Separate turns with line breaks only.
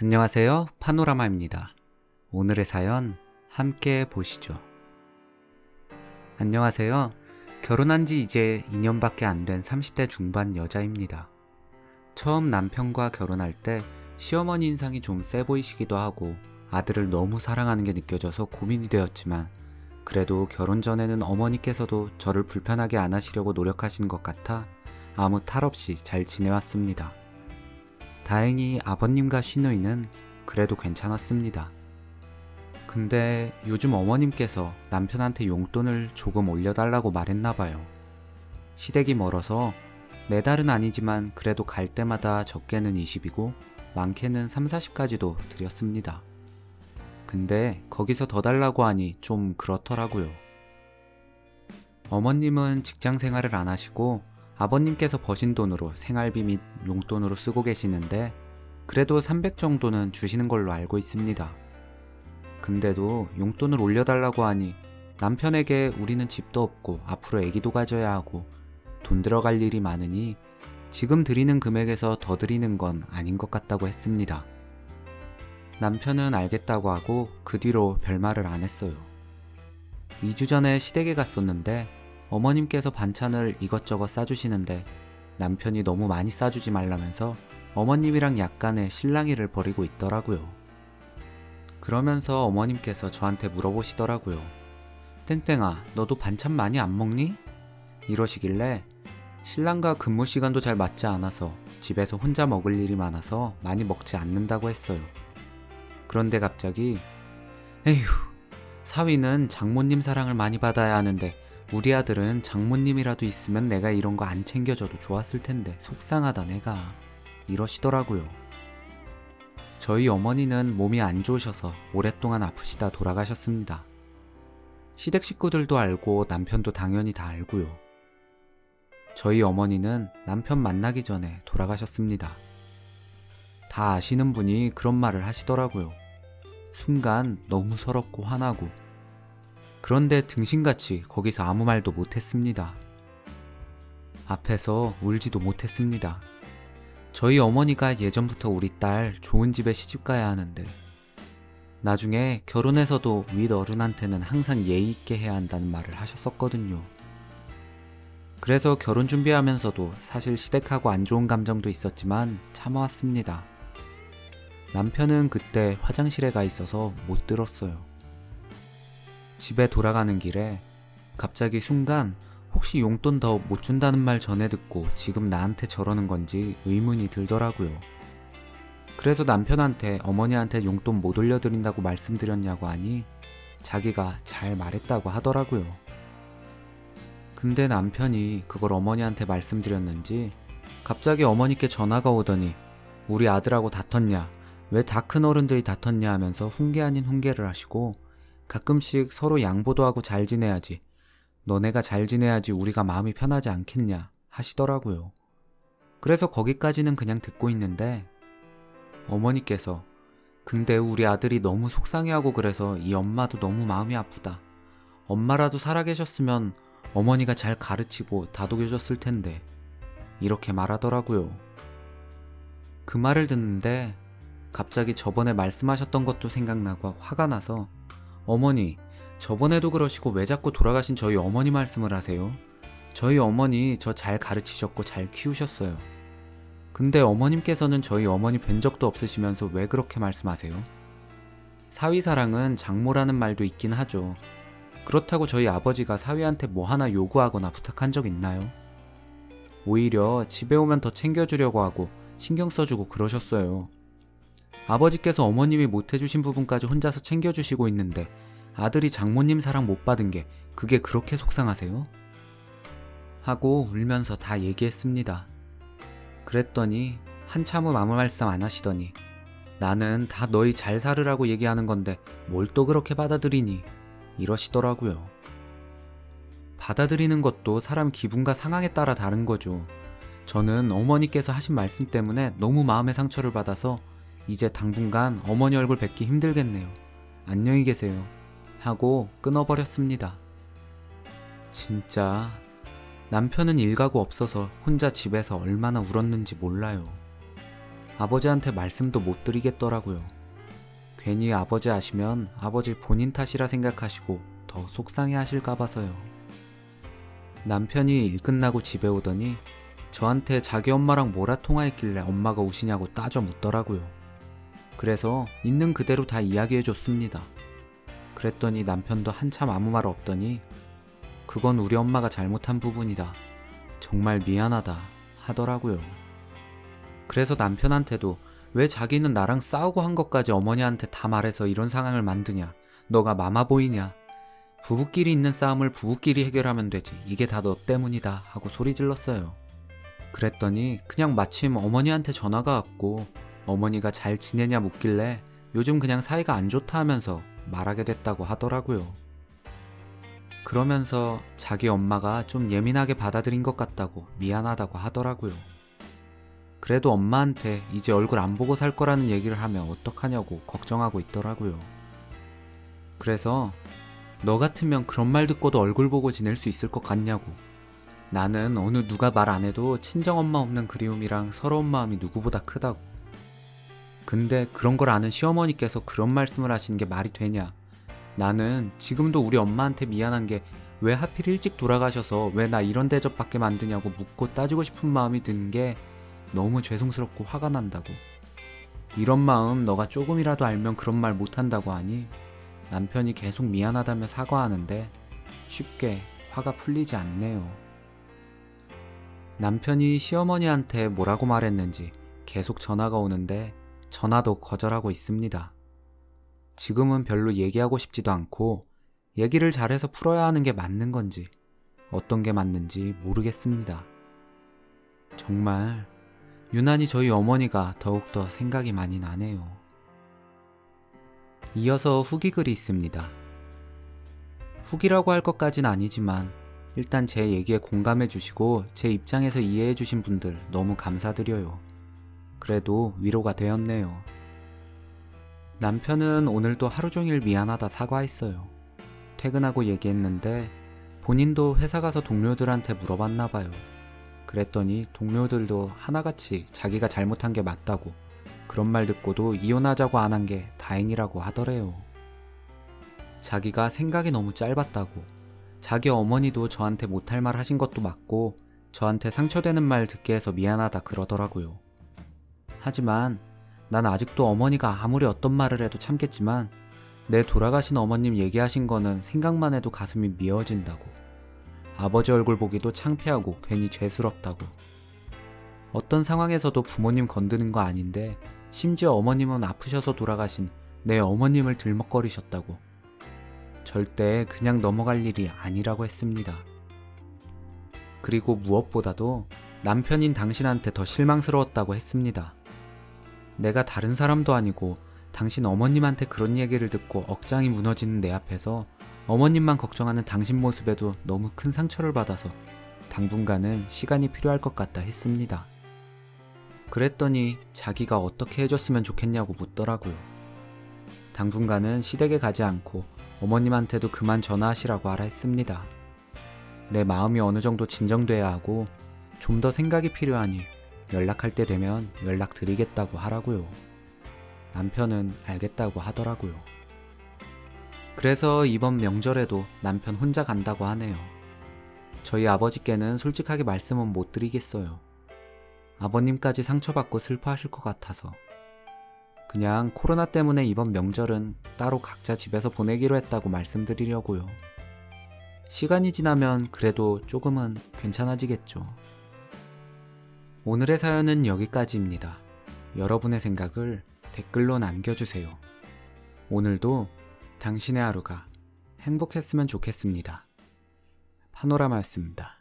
안녕하세요. 파노라마입니다. 오늘의 사연 함께 보시죠. 안녕하세요. 결혼한 지 이제 2년밖에 안 된 30대 중반 여자입니다. 처음 남편과 결혼할 때 시어머니 인상이 좀 세 보이시기도 하고 아들을 너무 사랑하는 게 느껴져서 고민이 되었지만 그래도 결혼 전에는 어머니께서도 저를 불편하게 안 하시려고 노력하시는 것 같아 아무 탈 없이 잘 지내왔습니다. 다행히 아버님과 시누이는 그래도 괜찮았습니다. 근데 요즘 어머님께서 남편한테 용돈을 조금 올려달라고 말했나봐요. 시댁이 멀어서 매달은 아니지만 그래도 갈 때마다 적게는 20이고 많게는 3, 40까지도 드렸습니다. 근데 거기서 더 달라고 하니 좀 그렇더라고요. 어머님은 직장 생활을 안 하시고 아버님께서 버신 돈으로 생활비 및 용돈으로 쓰고 계시는데 그래도 300 정도는 주시는 걸로 알고 있습니다. 근데도 용돈을 올려달라고 하니 남편에게 우리는 집도 없고 앞으로 아기도 가져야 하고 돈 들어갈 일이 많으니 지금 드리는 금액에서 더 드리는 건 아닌 것 같다고 했습니다. 남편은 알겠다고 하고 그 뒤로 별말을 안 했어요. 2주 전에 시댁에 갔었는데 어머님께서 반찬을 이것저것 싸주시는데 남편이 너무 많이 싸주지 말라면서 어머님이랑 약간의 실랑이를 벌이고 있더라고요. 그러면서 어머님께서 저한테 물어보시더라고요. 땡땡아, 너도 반찬 많이 안 먹니? 이러시길래 신랑과 근무 시간도 잘 맞지 않아서 집에서 혼자 먹을 일이 많아서 많이 먹지 않는다고 했어요. 그런데 갑자기 에휴, 사위는 장모님 사랑을 많이 받아야 하는데 우리 아들은 장모님이라도 있으면 내가 이런 거 안 챙겨줘도 좋았을 텐데 속상하다 내가 이러시더라고요. 저희 어머니는 몸이 안 좋으셔서 오랫동안 아프시다 돌아가셨습니다. 시댁 식구들도 알고 남편도 당연히 다 알고요. 저희 어머니는 남편 만나기 전에 돌아가셨습니다. 다 아시는 분이 그런 말을 하시더라고요. 순간 너무 서럽고 화나고 그런데 등신같이 거기서 아무 말도 못했습니다. 앞에서 울지도 못했습니다. 저희 어머니가 예전부터 우리 딸 좋은 집에 시집가야 하는데 나중에 결혼해서도 윗어른한테는 항상 예의 있게 해야 한다는 말을 하셨었거든요. 그래서 결혼 준비하면서도 사실 시댁하고 안 좋은 감정도 있었지만 참아왔습니다. 남편은 그때 화장실에 가 있어서 못 들었어요. 집에 돌아가는 길에 갑자기 순간 혹시 용돈 더 못 준다는 말 전에 듣고 지금 나한테 저러는 건지 의문이 들더라고요. 그래서 남편한테 어머니한테 용돈 못 올려드린다고 말씀드렸냐고 하니 자기가 잘 말했다고 하더라고요. 근데 남편이 그걸 어머니한테 말씀드렸는지 갑자기 어머니께 전화가 오더니 우리 아들하고 다퉜냐, 왜 다 큰 어른들이 다퉜냐 하면서 훈계 아닌 훈계를 하시고 가끔씩 서로 양보도 하고 잘 지내야지, 너네가 잘 지내야지 우리가 마음이 편하지 않겠냐 하시더라고요. 그래서 거기까지는 그냥 듣고 있는데 어머니께서 근데 우리 아들이 너무 속상해하고 그래서 이 엄마도 너무 마음이 아프다. 엄마라도 살아계셨으면 어머니가 잘 가르치고 다독여줬을 텐데 이렇게 말하더라고요. 그 말을 듣는데 갑자기 저번에 말씀하셨던 것도 생각나고 화가 나서 어머니, 저번에도 그러시고 왜 자꾸 돌아가신 저희 어머니 말씀을 하세요? 저희 어머니 저 잘 가르치셨고 잘 키우셨어요. 근데 어머님께서는 저희 어머니 뵌 적도 없으시면서 왜 그렇게 말씀하세요? 사위사랑은 장모라는 말도 있긴 하죠. 그렇다고 저희 아버지가 사위한테 뭐 하나 요구하거나 부탁한 적 있나요? 오히려 집에 오면 더 챙겨주려고 하고 신경 써주고 그러셨어요. 아버지께서 어머님이 못해주신 부분까지 혼자서 챙겨주시고 있는데 아들이 장모님 사랑 못 받은 게 그게 그렇게 속상하세요? 하고 울면서 다 얘기했습니다. 그랬더니 한참은 아무 말씀 안 하시더니 나는 다 너희 잘 살으라고 얘기하는 건데 뭘 또 그렇게 받아들이니? 이러시더라고요. 받아들이는 것도 사람 기분과 상황에 따라 다른 거죠. 저는 어머니께서 하신 말씀 때문에 너무 마음의 상처를 받아서 이제 당분간 어머니 얼굴 뵙기 힘들겠네요. 안녕히 계세요. 하고 끊어버렸습니다. 진짜 남편은 일가구 없어서 혼자 집에서 얼마나 울었는지 몰라요. 아버지한테 말씀도 못 드리겠더라고요. 괜히 아버지 아시면 아버지 본인 탓이라 생각하시고 더 속상해 하실까 봐서요. 남편이 일 끝나고 집에 오더니 저한테 자기 엄마랑 뭐라 통화했길래 엄마가 우시냐고 따져 묻더라고요. 그래서 있는 그대로 다 이야기해 줬습니다. 그랬더니 남편도 한참 아무 말 없더니 그건 우리 엄마가 잘못한 부분이다. 정말 미안하다 하더라고요. 그래서 남편한테도 왜 자기는 나랑 싸우고 한 것까지 어머니한테 다 말해서 이런 상황을 만드냐. 너가 마마보이냐. 부부끼리 있는 싸움을 부부끼리 해결하면 되지. 이게 다 너 때문이다 하고 소리 질렀어요. 그랬더니 그냥 마침 어머니한테 전화가 왔고 어머니가 잘 지내냐 묻길래 요즘 그냥 사이가 안 좋다 하면서 말하게 됐다고 하더라고요. 그러면서 자기 엄마가 좀 예민하게 받아들인 것 같다고 미안하다고 하더라고요. 그래도 엄마한테 이제 얼굴 안 보고 살 거라는 얘기를 하면 어떡하냐고 걱정하고 있더라고요. 그래서 너 같으면 그런 말 듣고도 얼굴 보고 지낼 수 있을 것 같냐고. 나는 어느 누가 말 안 해도 친정엄마 없는 그리움이랑 서러운 마음이 누구보다 크다고. 근데 그런 걸 아는 시어머니께서 그런 말씀을 하시는 게 말이 되냐. 나는 지금도 우리 엄마한테 미안한 게 왜 하필 일찍 돌아가셔서 왜 나 이런 대접 받게 만드냐고 묻고 따지고 싶은 마음이 드는 게 너무 죄송스럽고 화가 난다고. 이런 마음 너가 조금이라도 알면 그런 말 못한다고 하니 남편이 계속 미안하다며 사과하는데 쉽게 화가 풀리지 않네요. 남편이 시어머니한테 뭐라고 말했는지 계속 전화가 오는데 전화도 거절하고 있습니다. 지금은 별로 얘기하고 싶지도 않고 얘기를 잘해서 풀어야 하는 게 맞는 건지 어떤 게 맞는지 모르겠습니다. 정말 유난히 저희 어머니가 더욱더 생각이 많이 나네요. 이어서 후기 글이 있습니다. 후기라고 할 것까진 아니지만 일단 제 얘기에 공감해 주시고 제 입장에서 이해해 주신 분들 너무 감사드려요. 그래도 위로가 되었네요. 남편은 오늘도 하루 종일 미안하다 사과했어요. 퇴근하고 얘기했는데 본인도 회사 가서 동료들한테 물어봤나 봐요. 그랬더니 동료들도 하나같이 자기가 잘못한 게 맞다고, 그런 말 듣고도 이혼하자고 안 한 게 다행이라고 하더래요. 자기가 생각이 너무 짧았다고, 자기 어머니도 저한테 못할 말 하신 것도 맞고 저한테 상처되는 말 듣게 해서 미안하다 그러더라고요. 하지만 난 아직도 어머니가 아무리 어떤 말을 해도 참겠지만 내 돌아가신 어머님 얘기하신 거는 생각만 해도 가슴이 미어진다고. 아버지 얼굴 보기도 창피하고 괜히 죄스럽다고. 어떤 상황에서도 부모님 건드는 거 아닌데 심지어 어머님은 아프셔서 돌아가신 내 어머님을 들먹거리셨다고. 절대 그냥 넘어갈 일이 아니라고 했습니다. 그리고 무엇보다도 남편인 당신한테 더 실망스러웠다고 했습니다. 내가 다른 사람도 아니고 당신 어머님한테 그런 얘기를 듣고 억장이 무너지는 내 앞에서 어머님만 걱정하는 당신 모습에도 너무 큰 상처를 받아서 당분간은 시간이 필요할 것 같다 했습니다. 그랬더니 자기가 어떻게 해줬으면 좋겠냐고 묻더라고요. 당분간은 시댁에 가지 않고 어머님한테도 그만 전화하시라고 하라 했습니다. 내 마음이 어느 정도 진정돼야 하고 좀 더 생각이 필요하니 연락할 때 되면 연락드리겠다고 하라고요. 남편은 알겠다고 하더라고요. 그래서 이번 명절에도 남편 혼자 간다고 하네요. 저희 아버지께는 솔직하게 말씀은 못 드리겠어요. 아버님까지 상처받고 슬퍼하실 것 같아서. 그냥 코로나 때문에 이번 명절은 따로 각자 집에서 보내기로 했다고 말씀드리려고요. 시간이 지나면 그래도 조금은 괜찮아지겠죠. 오늘의 사연은 여기까지입니다. 여러분의 생각을 댓글로 남겨주세요. 오늘도 당신의 하루가 행복했으면 좋겠습니다. 파노라마였습니다.